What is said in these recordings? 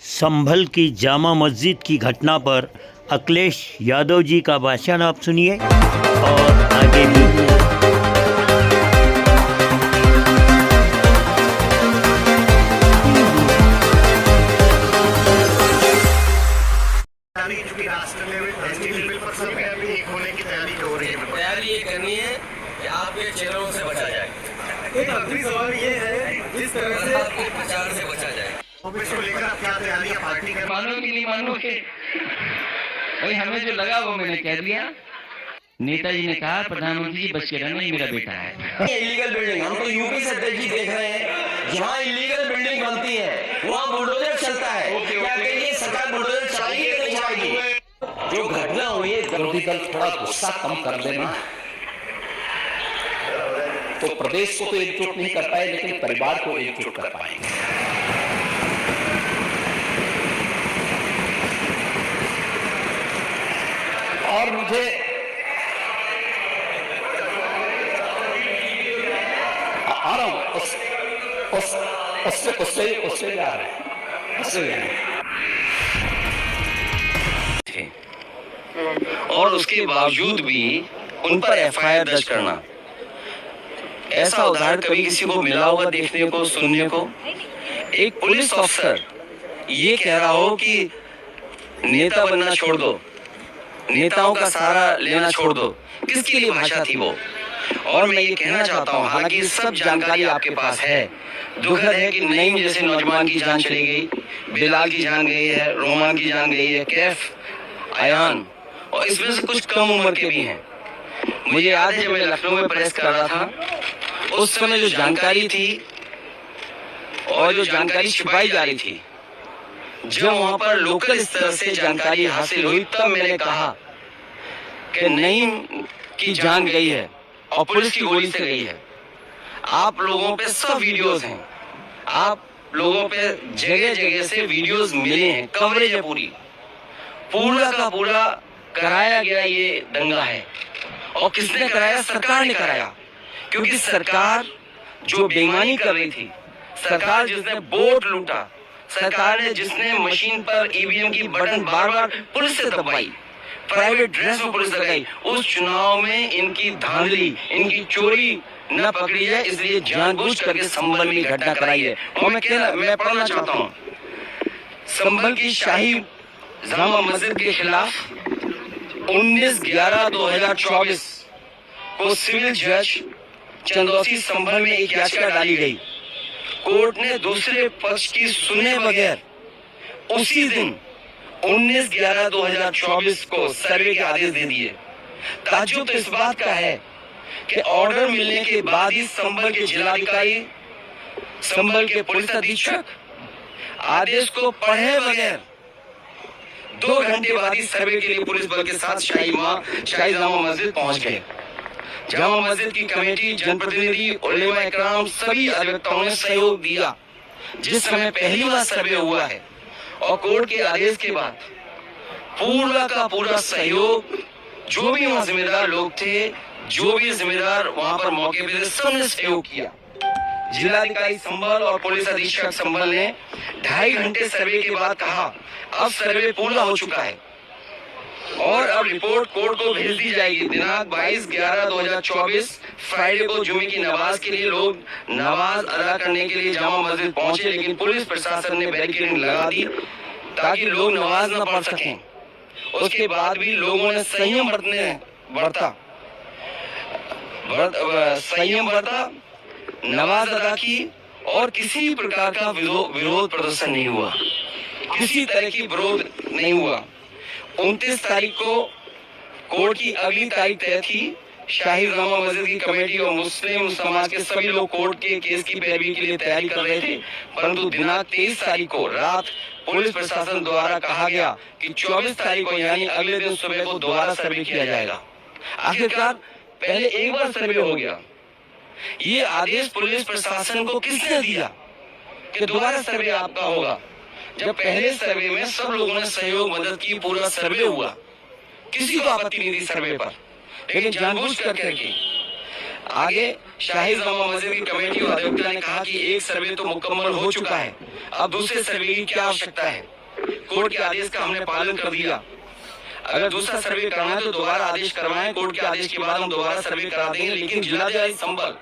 संभल की जामा मस्जिद की घटना पर अखिलेश यादव जी का भाषण आप सुनिए और आगे भी। राष्ट्र लेवल पर सब एक होने की तैयारी हो रही है। तैयारी ये करनी है कि आपके चेहरों से बचा जाए। एक आखिरी सवाल ये है, जिस तरह से आपके प्रचार से बचा जाए। ऑफिस को लेकर क्या तैयारी पार्टी का मानो कि नहीं मानो के भाई हमें जो लगा वो मैंने कह दिया। नेताजी ने कहा प्रधानमंत्री जी बच के रहना, ये मेरा बेटा है। इलीगल बिल्डिंग हम तो यूपी से अध्यक्ष जी देख रहे हैं, जहाँ इलीगल बिल्डिंग बनती है वहाँ बुलडोजर चलता है। क्या कहिए सरकार बुलडोजर चलाएगी या नहीं चलाएगी? जो घटना हुई है, विरोधी दल थोड़ा गुस्सा कम कर देना। तो प्रदेश को तो एकजुट नहीं कर पाए, लेकिन परिवार को एकजुट कर पाएंगे। और मुझे आ रहा हूं उससे जा रहे थे, और उसके बावजूद भी उन पर एफआईआर दर्ज करना। ऐसा उदाहरण कभी किसी को मिला होगा देखने को, सुनने को? एक पुलिस अफसर ये कह रहा हो कि नेता बनना छोड़ दो, नेताओं का सहारा लेना छोड़ दो। किसके लिए भाषा थी वो? और मैं ये कहना चाहता हूँ, हालांकि सब जानकारी आपके पास है, दुखद है कि नईम जैसे नौजवान की जान चली गई, बिलाल की जान गई है, रोमान की जान गई है, कैफ, अयान, और इसमें से कुछ कम उम्र के भी हैं। मुझे याद है जब मैं लखनऊ में प्रेस कर रहा था, उस समय जो जानकारी थी और जो जानकारी छिपाई जा रही थी, जब वहां पर लोकल स्तर से जानकारी हासिल हुई, तब मैंने कहा कि नईम की जान गई है और पुलिस की गोली से गई है। आप लोगों पे सब वीडियोस हैं, आप लोगों पे जगह जगह से वीडियोस मिले हैं, कवरेज है पूरा का पूरा कराया गया ये दंगा है। और किसने कराया? सरकार ने कराया, क्योंकि सरकार जो बेईमानी कर रही थी, सरकार जिसने वोट लूटा, सरकार ने जिसने मशीन पर ईवीएम की बटन बार बार पुलिस से दबाई, प्राइवेट ड्रेस में पुलिस लगाई, उस चुनाव में इनकी धांधली, इनकी चोरी न पकड़ी जाए, इसलिए जानबूझ करके संभल में घटना कराई है। और मैं पढ़ना चाहता हूँ, संभल की शाही जामा मस्जिद के खिलाफ 19/11/2024 को सिविल जज चंदौसी संभल में एक याचिका डाली गई। कोर्ट ने दूसरे पक्ष की सुने बगैर उसी दिन 19/11/2024 को सर्वे के आदेश दे दिए। ताज्जुब तो इस बात का है कि ऑर्डर मिलने के बाद ही संभल के जिलाधिकारी, संभल के पुलिस अधीक्षक आदेश को पढ़े बगैर 2 घंटे बाद ही सर्वे के लिए पुलिस बल के साथ शाही जामा मस्जिद पहुंच गए। जामा मस्जिद की कमेटी, जनप्रतिनिधि, उलेमा इकराम, सभी अधिवक्ताओं ने सहयोग दिया। जिस समय पहली बार सर्वे हुआ है और कोर्ट के आदेश के बाद पूरा का पूरा सहयोग, जो भी वहाँ जिम्मेदार लोग थे, जो भी जिम्मेदार वहाँ पर मौके पे थे, सबने सहयोग किया। जिलाधिकारी संभल और पुलिस अधीक्षक संभल ने 2.5 घंटे सर्वे के बाद कहा, अब सर्वे पूरा हो चुका है और अब रिपोर्ट कोर्ट को भेज दी जाएगी। दिनांक 22/11/2024 फ्राइडे को जुमे की नमाज के लिए लोग नमाज अदा करने के लिए जामा मस्जिद पहुंचे, लेकिन पुलिस प्रशासन ने बैरिकेडिंग लगा दी ताकि लोग नमाज न पढ़ सकें। उसके बाद भी लोगों ने संयम बरता, नमाज अदा की और किसी प्रकार का विरोध प्रदर्शन नहीं हुआ, किसी तरह की विरोध नहीं हुआ। 29 तारीख को कोर्ट की अगली तारीख तय थी। शाही जामा मस्जिद की कमेटी और मुस्लिम समाज के सभी लोग कोर्ट के केस की पैरवी के लिए तैयारी कर रहे थे, परंतु दिनांक 23 तारीख को रात पुलिस प्रशासन द्वारा कहा गया कि 24 तारीख को यानी अगले दिन सुबह को दोबारा सर्वे किया जाएगा। आखिरकार पहले एक बार सर्वे हो गया। ये आदेश पुलिस प्रशासन को किसने दिया कि दोबारा सर्वे आपका होगा, जब पहले सर्वे में सब लोगों ने सहयोग मदद की, पूरा सर्वे हुआ, किसी को आपत्ति नहीं थी सर्वे पर, लेकिन जानबूझ करके आगे शाही जामा मस्जिद की कमेटी और अधिवक्ता ने कहा कि एक सर्वे तो मुकम्मल हो चुका है, अब दूसरे सर्वे की क्या आवश्यकता है। कोर्ट के आदेश का हमने पालन कर दिया। अगर दूसरा सर्वे करना है तो दोबारा आदेश करवाएं। कोर्ट के आदेश के बाद हम दोबारा सर्वे करा देंगे। लेकिन जिलाधिकारी संभल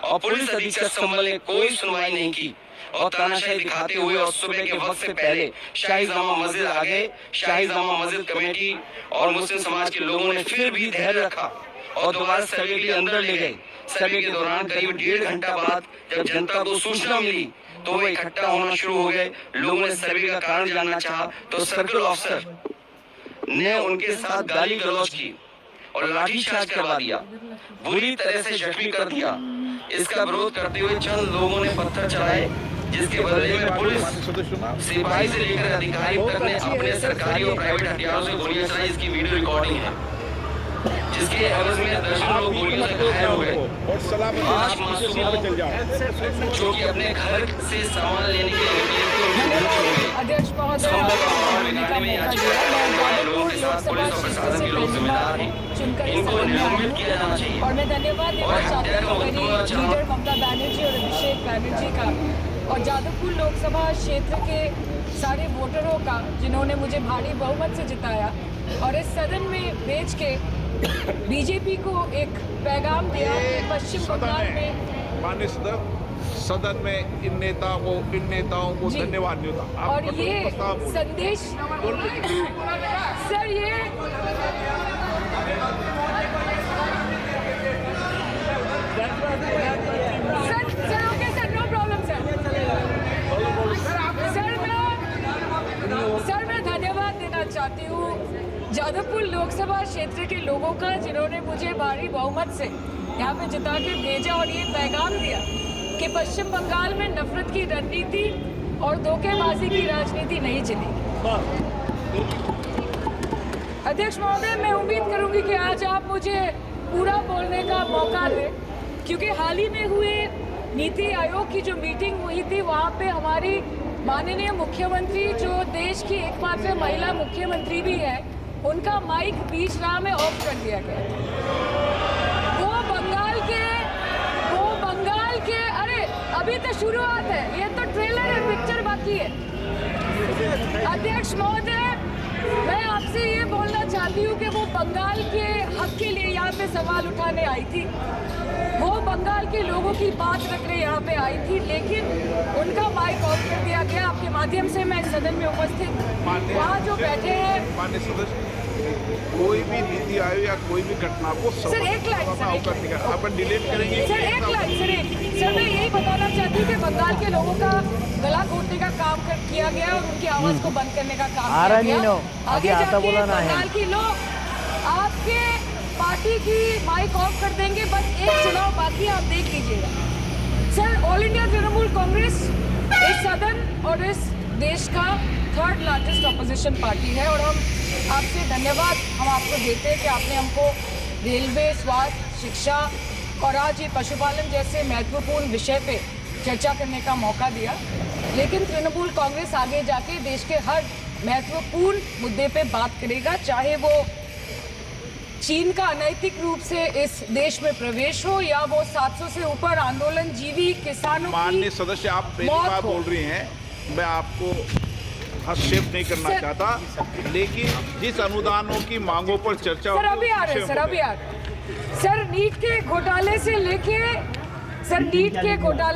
और पुलिस अधीक्षक संभल ने कोई सुनवाई नहीं की और तानाशाही दिखाते हुए और सुबह के वक्त से पहले शाही जामा मस्जिद आ गए। शाही जामा मस्जिद कमेटी और मुस्लिम समाज के लोगों ने फिर भी धैर्य रखा और दोबारा सर्वे के लिए अंदर ले गए। सर्वे के दौरान करीब 1.5 घंटा बाद जब जनता को सूचना मिली तो वो इकट्ठा होना शुरू हो गए। लोगों ने सर्वे का कारण जानना चाहा तो सर्कल ऑफिसर ने उनके साथ गाली गलौज की और लाठीचार्ज करवा दिया, बुरी तरह से जख्मी कर दिया। इसका विरोध करते हुए चंद लोगों ने पत्थर चलाए, जिसके बदले में पुलिस सिपाही से लेकर अधिकारी तक ने अपने सरकारी और प्राइवेट हथियारों से गोलियां चलाई। इसकी वीडियो रिकॉर्डिंग है, जिसके एवज में दर्जनों लोग गोलियों से घायल हो गए। 5 मासूमों जो कि अपने घर से सामान लेने के लिए निकले थे, उनकी मौत हो गई। अध्यक्ष महोदय, लोगों के साथ पुलिस और प्रशासन के लोग जिम्मेदार हैं, इनको निलंबित किया जाना चाहिए। और मैं धन्यवाद देना चाहती हूँ मेरी लीडर ममता बनर्जी और अभिषेक बनर्जी का और जादवपुर लोकसभा क्षेत्र के सारे वोटरों का, जिन्होंने मुझे भारी बहुमत से जिताया और इस सदन में भेज के बीजेपी को एक पैगाम दिया कि पश्चिम बंगाल में माननीय सदन में इन नेताओं को धन्यवाद देता। और ये संदेश सर, ये sir okay sir, no problem sir मैं धन्यवाद देना चाहती हूँ जादवपुर लोकसभा क्षेत्र के लोगों का, जिन्होंने मुझे भारी बहुमत से यहाँ पे जिता के भेजा और ये पैगाम दिया कि पश्चिम बंगाल में नफरत की रणनीति और धोखेबाजी की राजनीति नहीं चलेगी। अध्यक्ष महोदय, मैं उम्मीद करूंगी कि आज आप मुझे पूरा बोलने का मौका दें, क्योंकि हाल ही में हुए नीति आयोग की जो मीटिंग हुई थी, वहाँ पे हमारी माननीय मुख्यमंत्री, जो देश की एकमात्र महिला मुख्यमंत्री भी है, उनका माइक बीच राह में ऑफ कर दिया गया। वो बंगाल के अरे अभी तो शुरुआत है, ये तो ट्रेलर है, पिक्चर बाकी है। अध्यक्ष महोदय, मैं आपसे ये बोलना चाहती हूँ कि वो बंगाल के हक के लिए यहाँ पे सवाल उठाने आई थी, वो बंगाल के लोगों की बात रखने यहाँ पे आई थी, लेकिन उनका माइक ऑफ कर दिया गया। आपके माध्यम से मैं सदन में उपस्थित वहाँ जो बैठे हैं, माननीय सदस्य, कोई भी नीति आयोग या कोई भी घटना को सर एक लाइन अपन डिलीट करेंगे। सर एक लाइन सर मैं यही बताना चाहती हूँ कि बंगाल के लोगों का गला घोटने का काम किया गया और उनकी आवाज को बंद करने का काम किया गया। आगे जाके बंगाल के लोग आपके पार्टी की माइक ऑफ कर देंगे। बस एक चुनाव बाकी, आप देख लीजिएगा। Sir, all India Trinamool Congress इस सदन और इस देश का 3rd लार्जेस्ट ऑपोजिशन पार्टी है और हम आपसे धन्यवाद हम आपको देते हैं कि आपने हमको रेलवे, स्वास्थ्य, शिक्षा और आज ये पशुपालन जैसे महत्वपूर्ण विषय पे चर्चा करने का मौका दिया। लेकिन तृणमूल कांग्रेस आगे जाके देश के हर महत्वपूर्ण मुद्दे पे बात करेगा, चाहे वो चीन का अनैतिक रूप से इस देश में प्रवेश हो या वो 700 से ऊपर आंदोलन जीवी किसानों की। माननीय सदस्य, आप पहली बार बोल रही हैं, मैं आपको हस्तक्षेप नहीं करना चाहता, लेकिन जिस अनुदानों की मांगों पर चर्चा सर अभी आ रहे हैं, सर अभी आ रहे हैं। सर नीट के घोटाले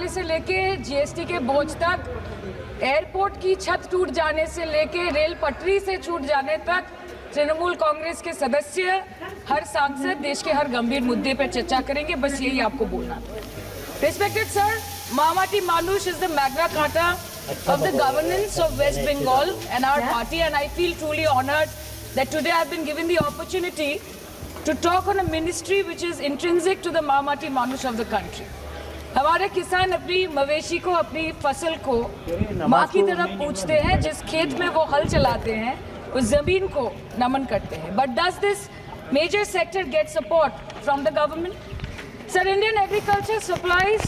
से लेके जीएसटी के बोझ तक, एयरपोर्ट की छत टूट जाने से लेके रेल पटरी से छूट जाने तक तृणमूल कांग्रेस के सदस्य, हर सांसद देश के हर गंभीर मुद्दे पर चर्चा करेंगे। बस यही आपको बोलना। Respected sir, Mamati Manush is the Magna Carta of the governance of West Bengal and our party, and I feel truly honored that today I've been given the opportunity to talk on a ministry which is intrinsic to the Mamati Manush of the country. हमारे किसान अपनी मवेशी को, अपनी फसल को माँ की तरफ पूछते हैं, जिस खेत में वो हल चलाते हैं उस जमीन को नमन करते हैं। But does this major sector get support from the government? Sir, Indian agriculture supplies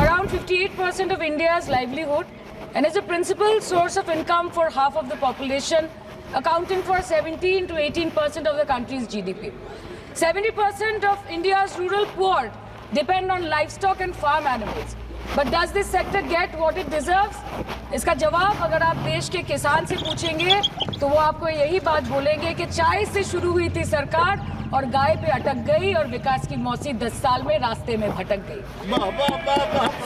around 58% of India's livelihood and is a principal source of income for half of the population, accounting for 17 to 18% of the country's GDP. 70% of India's rural poor depend on livestock and farm animals. But does this sector get what it deserves? इसका जवाब अगर आप देश के किसान से पूछेंगे तो वो आपको यही बात बोलेंगे कि चाय से शुरू हुई थी सरकार और गाय पे अटक गई और विकास की मौसी 10 साल में रास्ते में भटक गई।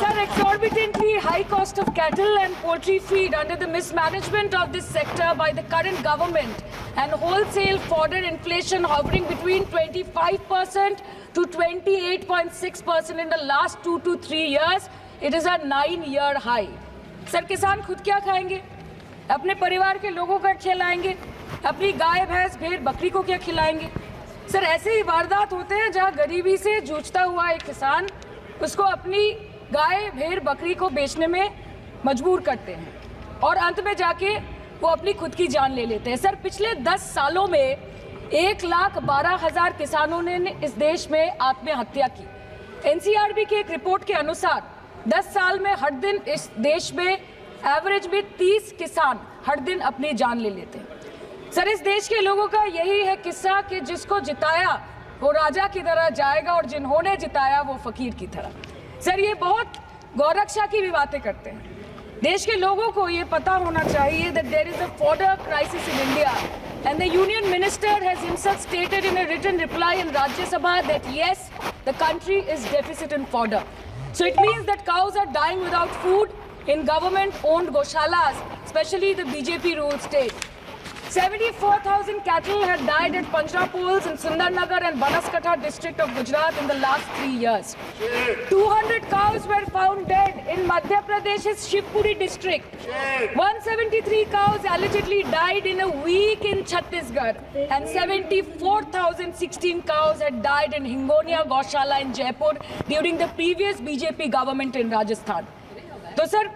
Sir, exorbitantly high cost of cattle and poultry feed under the mismanagement of this sector by the current government and wholesale fodder inflation hovering between 25% to 28.6% in the last 2 to 3 years, it is a 9-year high. Sir, किसान खुद क्या खाएंगे? अपने परिवार के लोगों का खिलाएंगे? अपनी गाय भैंस भेड़ बकरी को क्या खिलाएंगे? सर, ऐसे ही वारदात होते हैं जहां गरीबी से जूझता हुआ एक किसान उसको अपनी गाय भेड़ बकरी को बेचने में मजबूर करते हैं और अंत में जाके वो अपनी खुद की जान ले लेते हैं। सर, पिछले 10 सालों में 1,12,000 किसानों ने इस देश में आत्महत्या की। NCRB की एक रिपोर्ट के अनुसार 10 साल में हर दिन इस देश में एवरेज में 30 किसान हर दिन अपनी जान ले लेते हैं। सर, इस देश के लोगों का यही है किस्सा कि जिसको जिताया वो राजा की तरह जाएगा और जिन्होंने जिताया वो फकीर की तरह। सर, ये बहुत गौरक्षा की भी बातें करते हैं। देश के लोगों को ये पता होना चाहिए that there is a fodder crisis in India and the union minister has himself stated in a written reply in Rajya Sabha that yes, the country is deficit in fodder. So it means that cows are dying without food in government-owned goshalas, especially the BJP-ruled state. 74,000 cattle had died at Panjrapols in Sundarnagar and Banaskantha district of Gujarat in the last 3 years. 200 cows were found dead in Madhya Pradesh's Shivpuri district. 173 cows allegedly died in a week in Chhattisgarh, and 74,016 cows had died in Hingonia Gaushala in Jaipur during the previous BJP government in Rajasthan. तो sir,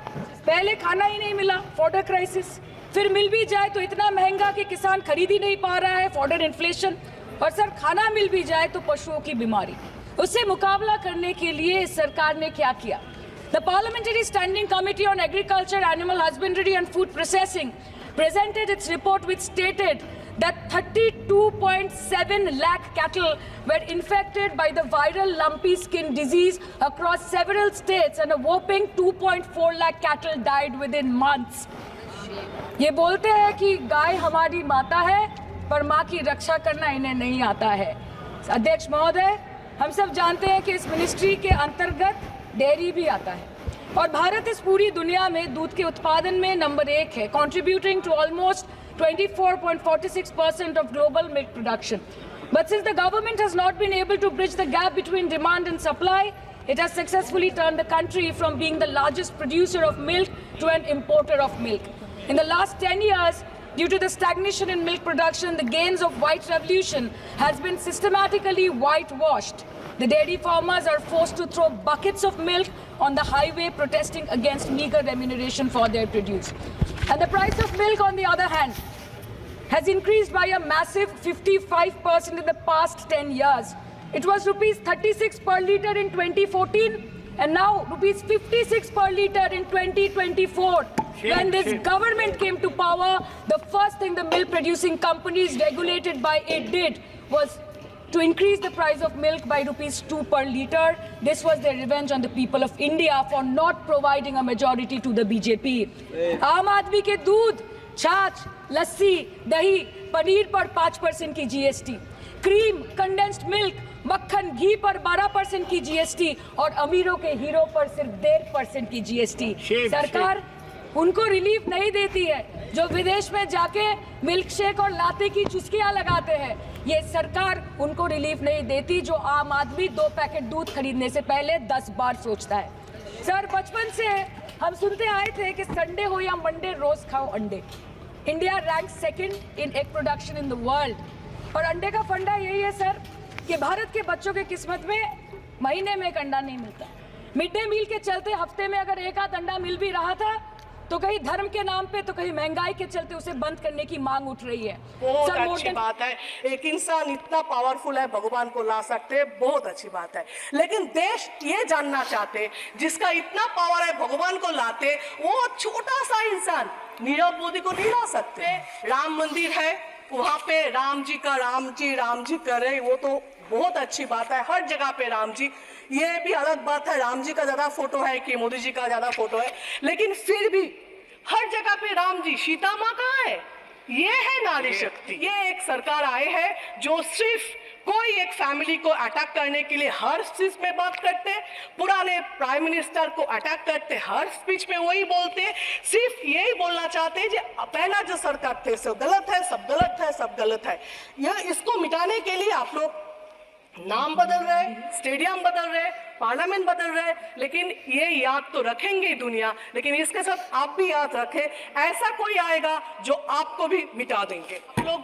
पहले खाना ही नहीं मिला, fodder crisis, फिर मिल भी जाए तो इतना महंगा कि किसान खरीद ही नहीं पा रहा है, फॉडर इन्फ्लेशन, और सर खाना मिल भी जाए तो पशुओं की बीमारी। उससे मुकाबला करने के लिए इस सरकार ने क्या किया? The Parliamentary Standing Committee on Agriculture, Animal Husbandry and Food Processing presented its report which stated that 32.7 lakh cattle were infected by the viral lumpy skin disease across several states and a whopping 2.4 lakh cattle died within months. ये बोलते हैं कि गाय हमारी माता है पर माँ की रक्षा करना इन्हें नहीं आता है। अध्यक्ष महोदय, हम सब जानते हैं कि इस मिनिस्ट्री के अंतर्गत डेयरी भी आता है और भारत इस पूरी दुनिया में दूध के उत्पादन में नंबर 1 है, contributing to almost 24.46% of global milk production. But since the government has not been able to bridge the gap between demand and supply, it has successfully turned the country from being the largest producer of milk to an importer of milk. In the last 10 years, due to the stagnation in milk production, the gains of white revolution has been systematically whitewashed. The dairy farmers are forced to throw buckets of milk on the highway protesting against meager remuneration for their produce. And the price of milk, on the other hand, has increased by a massive 55% in the past 10 years. It was rupees 36 per litre in 2014 and now rupees 56 per litre in 2024. When this government came to power, the first thing the milk producing companies regulated by it did was to increase the price of milk by rupees 2 per litre. This was their revenge on the people of India for not providing a majority to the BJP. आम आदमी के दूध, छाछ, लस्सी, दही, पनीर पर 5% की GST, cream, condensed milk, मक्खन, घी पर 12% की GST और अमीरों के हीरो पर सिर्फ 1.5% की GST। सरकार उनको रिलीफ नहीं देती है जो विदेश में जाके मिल्क शेक और लाते की चुस्कियां लगाते हैं। ये सरकार उनको रिलीफ नहीं देती जो आम आदमी 2 पैकेट दूध खरीदने से पहले 10 बार सोचता है। सर, बचपन से हम सुनते आए थे कि संडे हो या मंडे रोज खाओ अंडे। India rank 2nd in egg production in the world और अंडे का फंडा यही है सर कि भारत के बच्चों की किस्मत में महीने में एक अंडा नहीं मिलता। मिड डे मील के चलते हफ्ते में अगर एक आध अंडा मिल भी रहा था तो कहीं धर्म के नाम पे तो कहीं महंगाई के चलते उसे बंद करने की मांग उठ रही है। बहुत अच्छी बात है, एक इंसान इतना पावरफुल है भगवान को ला सकते हैं, बहुत अच्छी बात है। लेकिन देश ये जानना चाहते जिसका इतना पावर है भगवान को लाते, वो छोटा सा इंसान नीरव मोदी को नहीं ला सकते। राम मंदिर है वहाँ पे राम जी करे वो तो बहुत अच्छी बात है। हर जगह पे राम जी, ये भी अलग बात है राम जी का ज्यादा फोटो है कि मोदी जी का ज्यादा फोटो है, लेकिन फिर भी हर जगह पे राम जी। सीता माँ कहाँ है? ये है नारी शक्ति। ये एक सरकार आए है जो सिर्फ कोई एक फैमिली को अटैक करने के लिए हर चीज में बात करते हैं, पुराने प्राइम मिनिस्टर को अटैक करते, हर स्पीच में वही बोलते, सिर्फ यही बोलना चाहते हैं कि पहला जो सरकार थे सब गलत है, सब गलत है, सब गलत है। यह इसको मिटाने के लिए आप लोग नाम बदल रहे, स्टेडियम बदल रहे, पार्लियामेंट बदल रहे, लेकिन ये याद तो रखेंगे दुनिया, लेकिन इसके साथ आप भी याद रखें, ऐसा कोई आएगा जो आपको भी मिटा देंगे। लोग